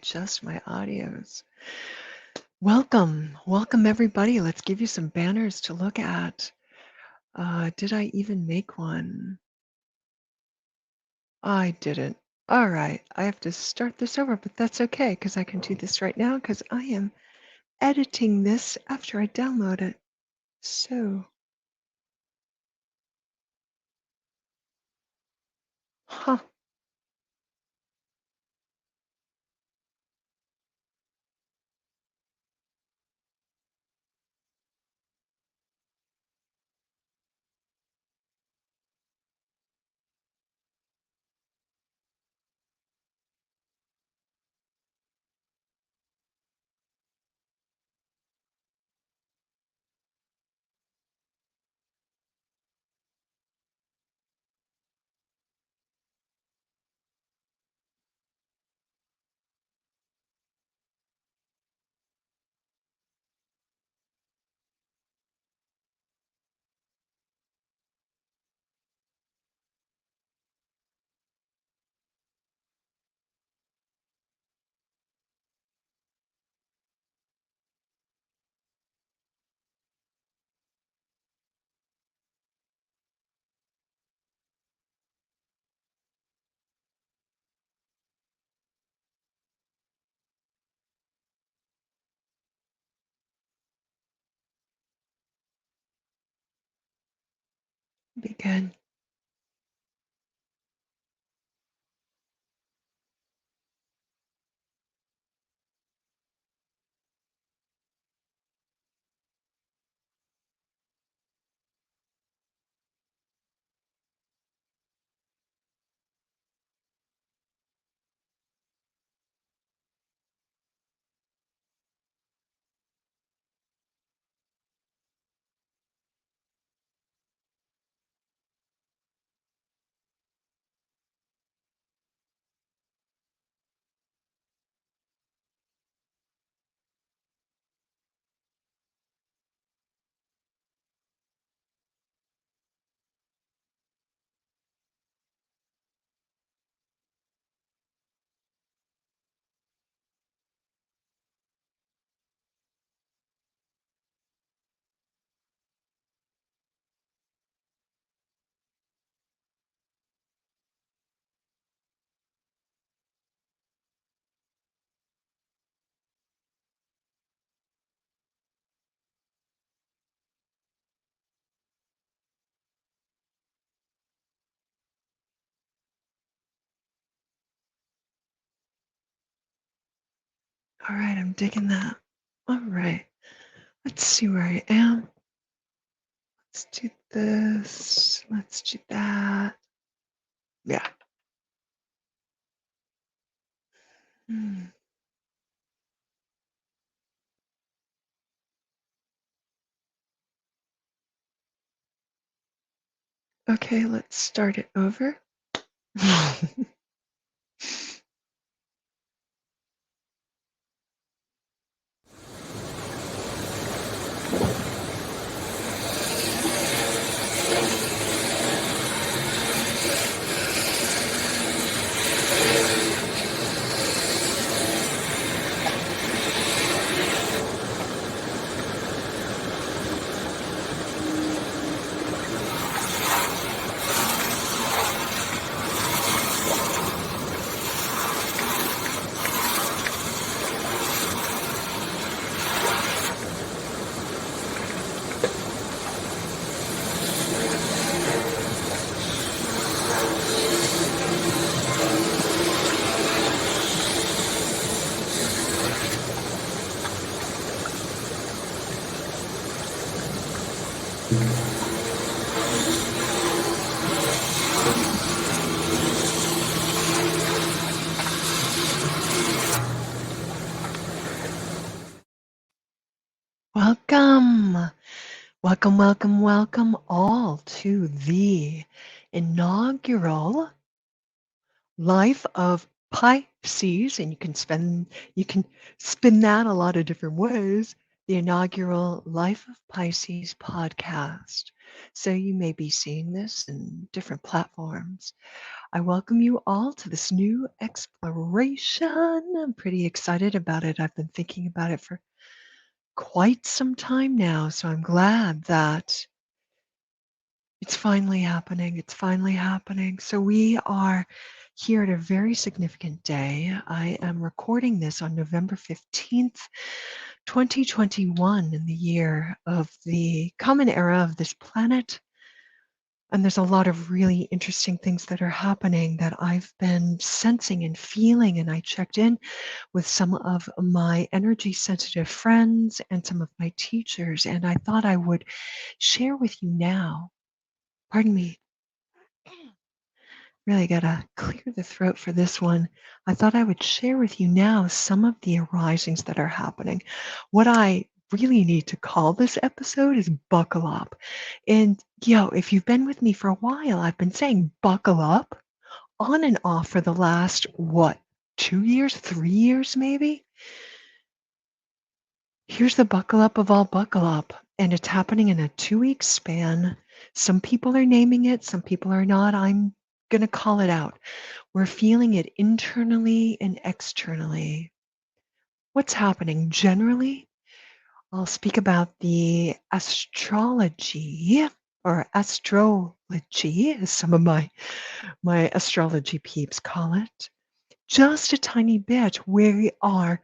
adjust my audios. Welcome everybody. Let's give you some banners to look at. Did I even make one? I didn't. All right, I have to start this over, but that's okay because I can do this right now because I am editing this after I download it. So, huh. Be good. All right, I'm digging that. All right, let's see where I am. Let's do this. Let's do that. Yeah. Hmm. Okay, let's start it over. Welcome, welcome all to the inaugural Life of Pisces, and you can spin that a lot of different ways. the inaugural Life of Pisces podcast. So you may be seeing this in different platforms. I welcome you all to this new exploration. I'm pretty excited about it. I've been thinking about it for quite some time now, so I'm glad that it's finally happening. It's finally happening. So we are here at a very significant day. I am recording this on November 15th, 2021, in the year of the common era of this planet. And there's a lot of really interesting things that are happening that I've been sensing and feeling. And I checked in with some of my energy sensitive friends and some of my teachers. And I thought I would share with you now. Pardon me. Really gotta clear the throat for this one. I thought I would share with you now some of the arisings that are happening. What I really need to call this episode is buckle up. And if you've been with me for a while, I've been saying buckle up on and off for the last, what, 2 years, 3 years maybe? Here's the buckle up of all buckle up. And it's happening in a 2 week span. Some people are naming it, some people are not. I'm going to call it out. We're feeling it internally and externally. What's happening generally? I'll speak about the astrology or astrology, as some of my astrology peeps call it. Just a tiny bit. We are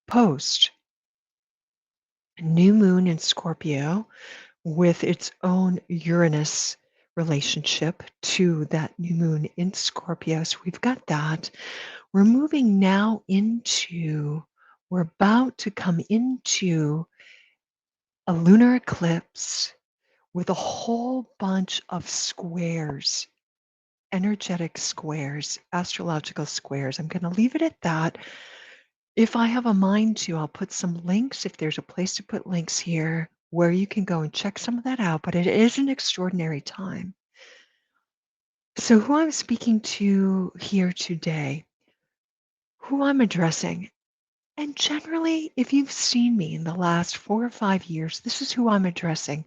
post new moon in Scorpio with its own Uranus relationship to that new moon in Scorpio. So we've got that. We're moving now we're about to come into a lunar eclipse with a whole bunch of squares, energetic squares, astrological squares. I'm going to leave it at that. If I have a mind to, I'll put some links, if there's a place to put links here, where you can go and check some of that out. But it is an extraordinary time. So who I'm speaking to here today, who I'm addressing, and generally, if you've seen me in the last 4 or 5 years, this is who I'm addressing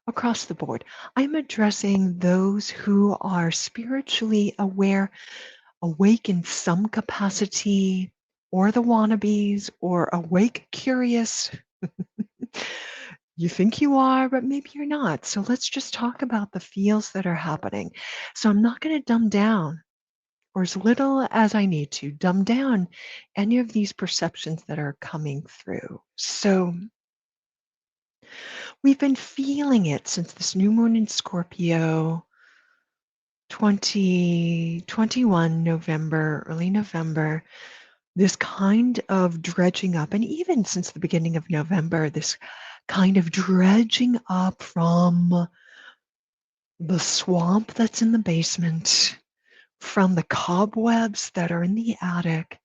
across the board. I'm addressing those who are spiritually aware, awake in some capacity, or the wannabes, or awake curious. You think you are, but maybe you're not. So let's just talk about the feels that are happening. So I'm not going to dumb down, or as little as I need to, dumb down any of these perceptions that are coming through. So we've been feeling it since this new moon in Scorpio, 2021 November, early November, this kind of dredging up, and even since the beginning of November, this kind of dredging up from the swamp that's in the basement, from the cobwebs that are in the attic,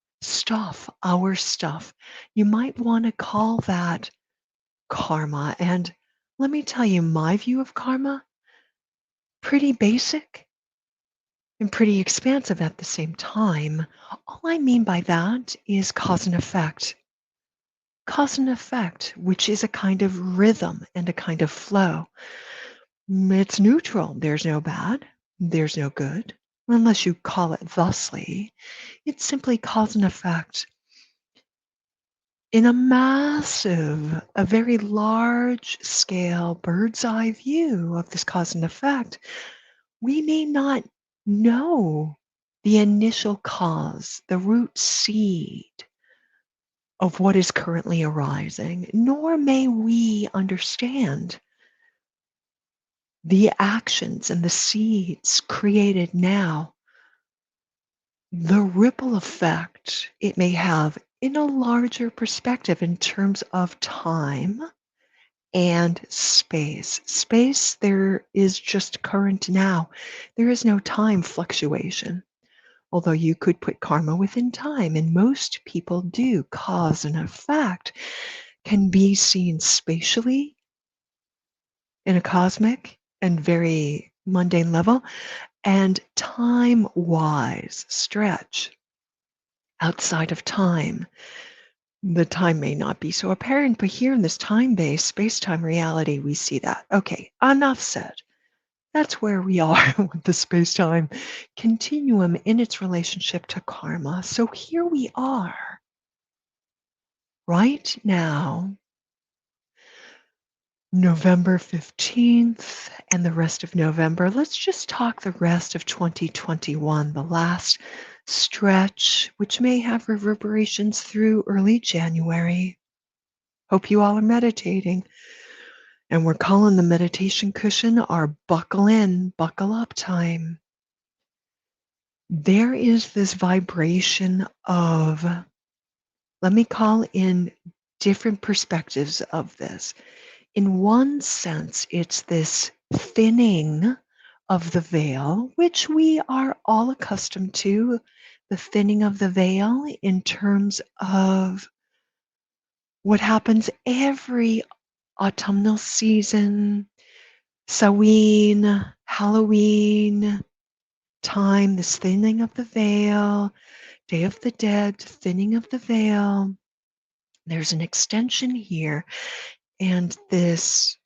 our stuff. You might want to call that karma. And let me tell you, my view of karma, pretty basic and pretty expansive at the same time. All I mean by that is cause and effect. Cause and effect, which is a kind of rhythm and a kind of flow. It's neutral. There's no bad. There's no good. Unless you call it thusly. It's simply cause and effect. In a very large scale, bird's eye view of this cause and effect, we may not know the initial cause, the root seed of what is currently arising, nor may we understand the actions and the seeds created now, the ripple effect it may have in a larger perspective in terms of time and space. Space, there is just current now. There is no time fluctuation. Although you could put karma within time, and most people do. Cause and effect can be seen spatially in a cosmic and very mundane level, and time-wise stretch outside of time. The time may not be so apparent, but here in this time-based space-time reality, we see that. Okay, enough said. That's where we are with the space-time continuum in its relationship to karma. So here we are, right now, November 15th and the rest of November. Let's just talk the rest of 2021, the last stretch, which may have reverberations through early January. Hope you all are meditating. And we're calling the meditation cushion our buckle in, buckle up time. There is this vibration of, let me call in different perspectives of this. In one sense, it's this thinning of the veil, which we are all accustomed to, the thinning of the veil in terms of what happens every autumnal season, Samhain, Halloween time, this thinning of the veil, Day of the Dead, thinning of the veil. There's an extension here, and this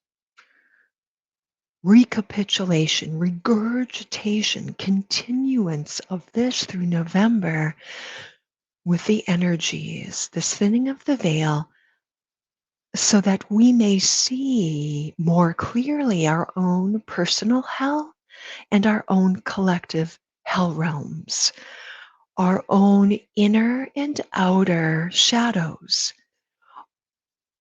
recapitulation, regurgitation, continuance of this through November with the energies, this thinning of the veil, so that we may see more clearly our own personal hell and our own collective hell realms, our own inner and outer shadows,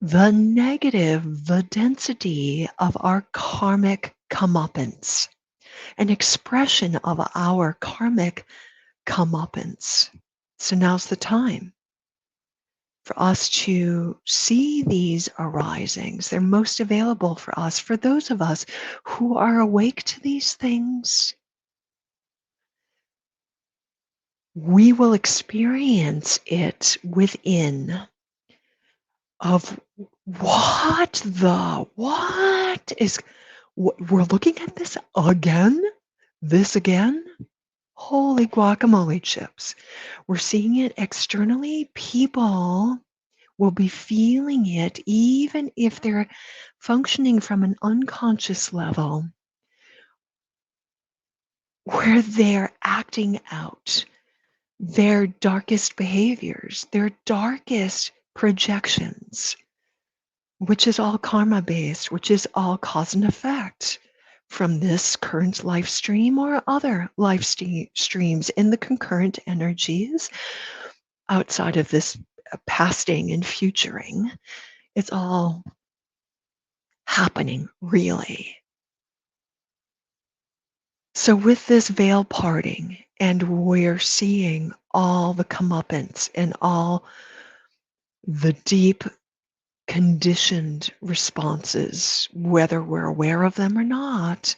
the negative, the density of our karmic comeuppance, an expression of our karmic comeuppance. So now's the time for us to see these arisings. They're most available for us, for those of us who are awake to these things. We will experience it within of what is, we're looking at this again? This again? Holy guacamole chips. We're seeing it externally. People will be feeling it even if they're functioning from an unconscious level where they're acting out their darkest behaviors, their darkest projections, which is all karma based, which is all cause and effect from this current life stream or other life streams in the concurrent energies outside of this pasting and futuring. It's all happening really. So with this veil parting, and we're seeing all the comeuppance and all the deep conditioned responses, whether we're aware of them or not,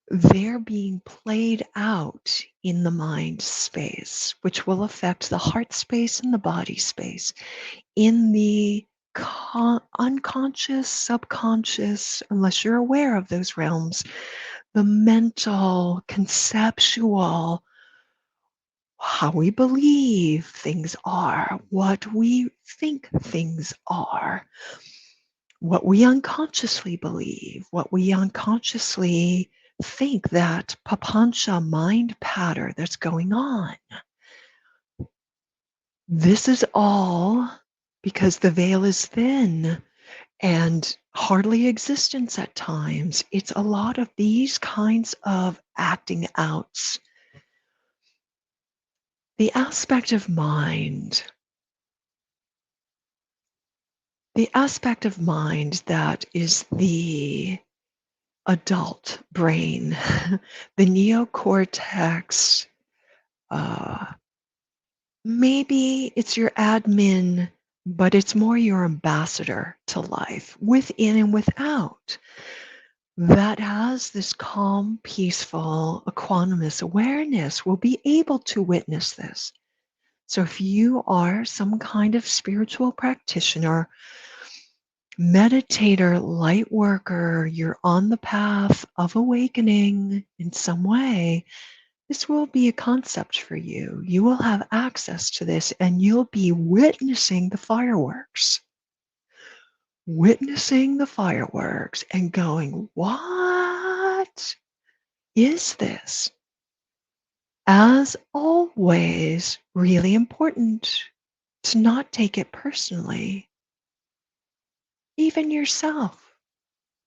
they're being played out in the mind space, which will affect the heart space and the body space in the unconscious, subconscious, unless you're aware of those realms, the mental, conceptual, how we believe things are, what we think things are, what we unconsciously believe, what we unconsciously think, that papancha mind pattern that's going on. This is all because the veil is thin and hardly existence at times. It's a lot of these kinds of acting outs. The aspect of mind, that is the adult brain, the neocortex, maybe it's your admin, but it's more your ambassador to life, within and without, that has this calm, peaceful, equanimous awareness will be able to witness this. So if you are some kind of spiritual practitioner, meditator, light worker, you're on the path of awakening in some way, This will be a concept for you. You will have access to this and you'll be witnessing the fireworks. Witnessing the fireworks and going, what is this? As always, really important to not take it personally. Even yourself.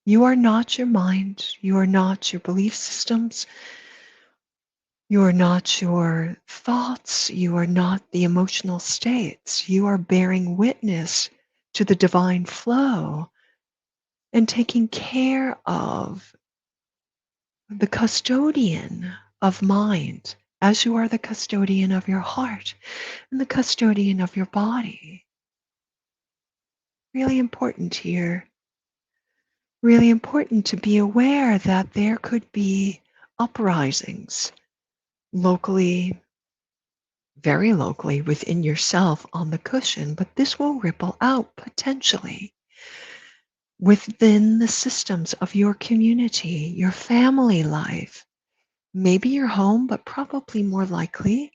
You are not your mind. You are not your belief systems. You are not your thoughts. You are not the emotional states. You are bearing witness to the divine flow and taking care of the custodian of mind as you are the custodian of your heart and the custodian of your body. Really important here. Really important to be aware that there could be uprisings locally, very locally within yourself on the cushion, but this will ripple out potentially within the systems of your community, your family life, maybe your home, but probably more likely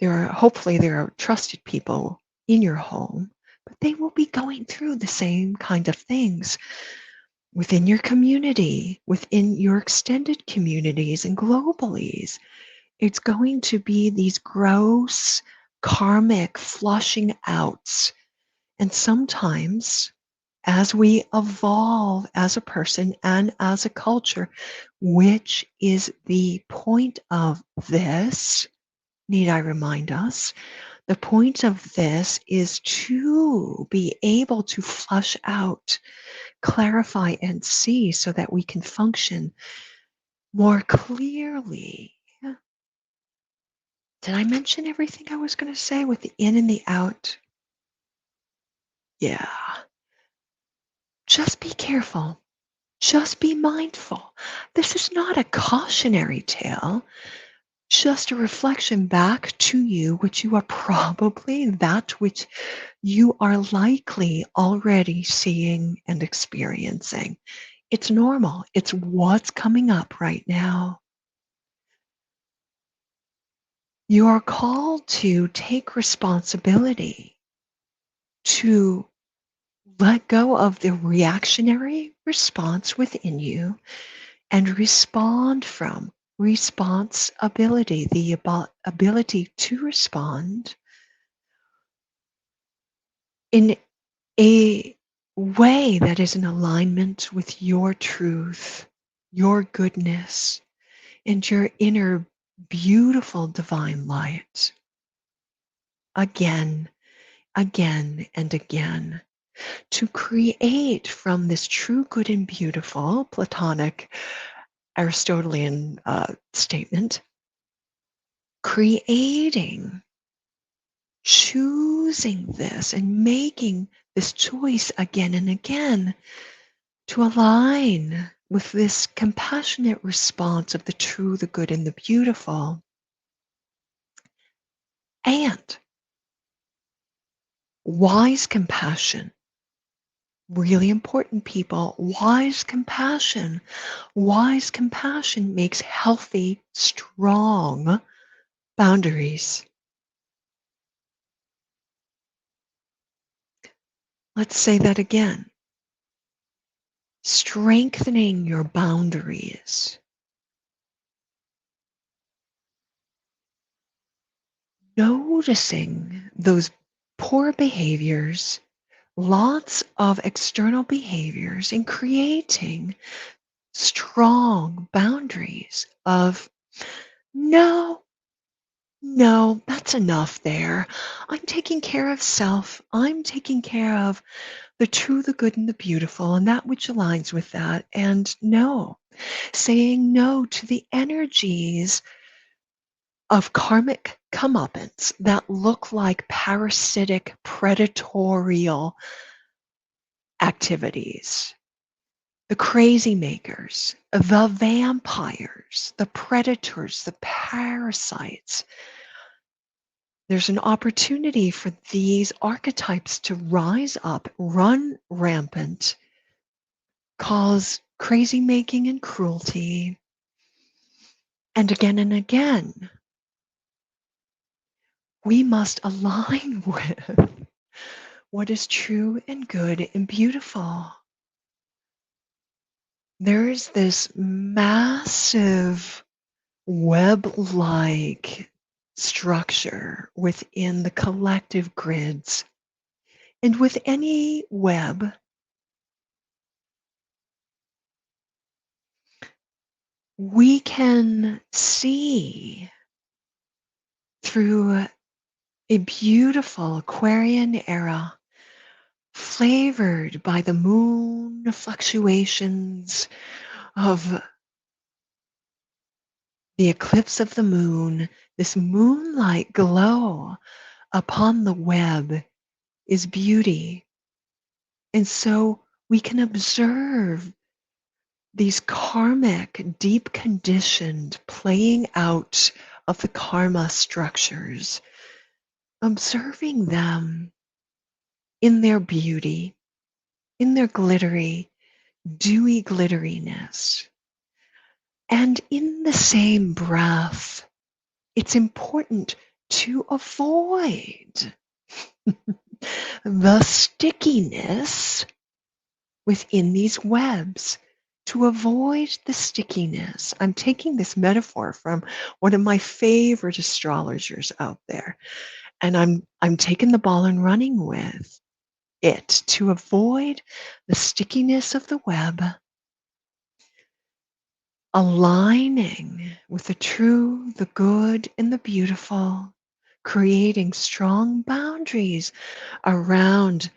hopefully there are trusted people in your home, but they will be going through the same kind of things within your community, within your extended communities and globally. It's going to be these gross karmic flushing outs. And sometimes as we evolve as a person and as a culture, which is the point of this, need I remind us, the point of this is to be able to flush out, clarify, and see so that we can function more clearly. Did I mention everything I was going to say with the in and the out? Yeah. Just be careful. Just be mindful. This is not a cautionary tale, just a reflection back to you, which you are probably that which you are likely already seeing and experiencing. It's normal. It's what's coming up right now. You are called to take responsibility, to let go of the reactionary response within you and respond from responsibility, the ability to respond in a way that is in alignment with your truth, your goodness, and your inner beautiful divine light. Again, again, and again. To create from this true, good, and beautiful Platonic Aristotelian statement, creating, choosing this, and making this choice again and again to align with this compassionate response of the true, the good, and the beautiful. And wise compassion. Really important, people. Wise compassion. Wise compassion makes healthy, strong boundaries. Let's say that again. Strengthening your boundaries. Noticing those poor behaviors, lots of external behaviors, and creating strong boundaries of no, no, that's enough there. I'm taking care of self. I'm taking care of the true, the good, and the beautiful, and that which aligns with that. And no, saying no to the energies of karmic comeuppance that look like parasitic, predatorial activities. The crazy makers, the vampires, the predators, the parasites. There's an opportunity for these archetypes to rise up, run rampant, cause crazy making and cruelty, and again, we must align with what is true and good and beautiful. There is this massive web-like structure within the collective grids. And with any web, we can see through a beautiful Aquarian era flavored by the moon fluctuations of the eclipse of the moon. This moonlight glow upon the web is beauty. And so we can observe these karmic, deep conditioned playing out of the karma structures, observing them in their beauty, in their glittery, dewy glitteriness. And in the same breath, it's important to avoid the stickiness within these webs. To avoid the stickiness, I'm taking this metaphor from one of my favorite astrologers out there, and I'm taking the ball and running with it. To avoid the stickiness of the web, aligning with the true, the good, and the beautiful, creating strong boundaries around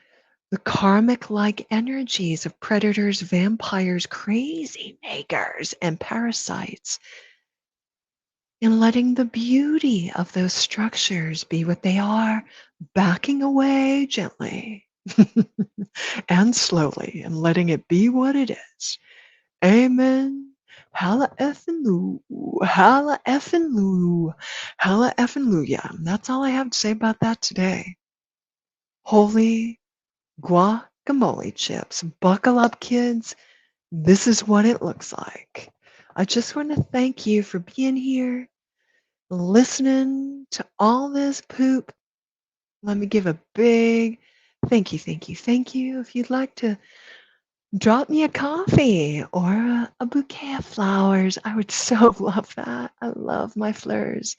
the karmic-like energies of predators, vampires, crazy makers, and parasites, and letting the beauty of those structures be what they are, backing away gently and slowly, and letting it be what it is. Amen. Halla effing loo. Halla effing loo. Halla effing loo. Yeah, that's all I have to say about that today. Holy guacamole chips. Buckle up, kids. This is what it looks like. I just want to thank you for being here, listening to all this poop. Let me give a big thank you, thank you, thank you. If you'd like to drop me a coffee or a bouquet of flowers, I would so love that. I love my flowers.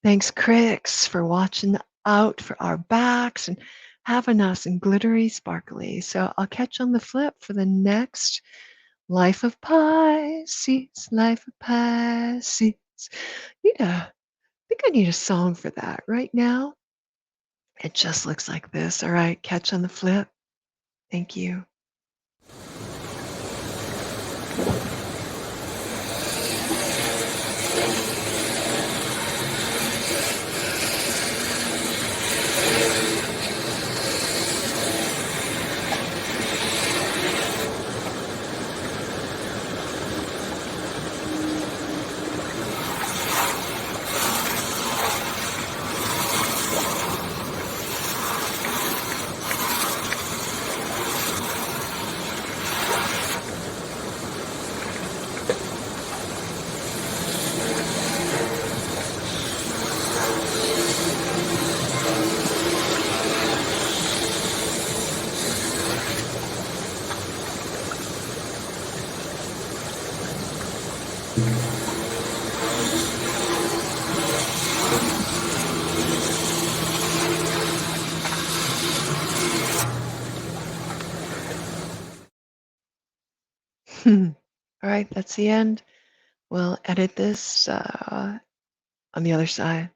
Thanks, Crix, for watching out for our backs and having us in glittery sparkly. So I'll catch you on the flip for the next Life of Pisces, Life of Pisces. Yeah, I think I need a song for that right now. It just looks like this. All right, catch on the flip. Thank you. All right, that's the end. We'll edit this on the other side.